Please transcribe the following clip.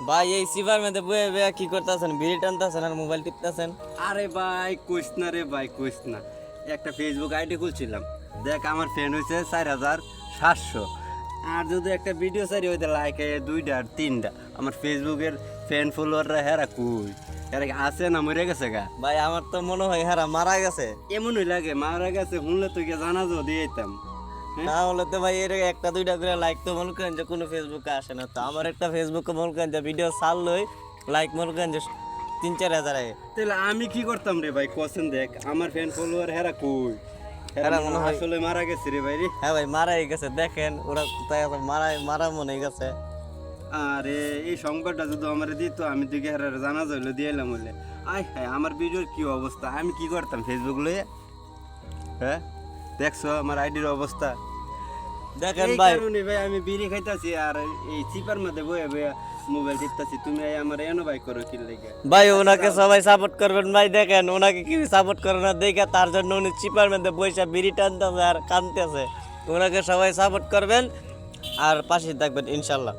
ভাই এই সিভার মধ্যে বয়ে বয়ে কি করতেছেন? বিড়ি টানতেছেন আর মোবাইল টিপতেছেন? আরে ভাই কইস না রে ভাই, কইস না। একটা ফেসবুক আইডি খুলছিলাম, দেখ আমার ফ্রেন্ড হয়েছে 4700। আর যদি একটা ভিডিও সারি হইতে লাইক 2টা আর 3টা, আমার ফেসবুকের ফ্যান ফলোয়াররা হেরা কই, এরা কি আছে না মরে গেছে গা? ভাই আমার তো মনে হয় হারা মারা গেছে। এমনই লাগে মারা গেছে, শুনলে তুই কে জানাজো দিয়ে যেতাম। না হলে তো ভাই এর একটা দুইটা করে লাইক তো মনে করেন যে কোনো ফেসবুকে আসে না। তো আমার একটা ফেসবুকে মনে করেন যে ভিডিও ছাড়লই লাইক মনে করেন যে 3-4 হাজার আগে। তাহলে আমি কি করতাম রে ভাই কোশ্চেন, দেখ আমার ফ্যান ফলোয়ার হেরা কই, হেরা হেরা মনে মনে হয় হয়- আসলে মারা গেছে রে ভাই রে। হ্যাঁ ভাই মারাই গেছে, দেখেন ওরা কোথায় আছে, মারা মনে গেছে। আরে এই সংবাদটা যদি আমার দিত, আমি তুই হেরা জানাজা হইলো দিয়ে এলাম বলে। আয় হ্যাঁ, আমার ভিডিওর কি অবস্থা, আমি কি করতাম ফেসবুক লইয়ে? হ্যাঁ দেখছো আমার আইডির অবস্থা। দেখেন এই ভাই, কারণে ভাই আমি বিড়ি খাইতাছি আর এই চিপার মধ্যে বয়ে বয়ে মোবাইল টিপতাছি, তুমি এই আমার এনো ভাই করো কি লাগে? ভাই ওনাকে সবাই সাপোর্ট করবেন ভাই। দেখেন ওনাকে কি সাপোর্ট করে না দেখে, তার জন্য উনি চিপার মধ্যে বৈশা বিড়ি টানতেছে আর কানতেছে। ওনাকে সবাই সাপোর্ট করবেন আর পাশে থাকবেন ইনশাল্লাহ।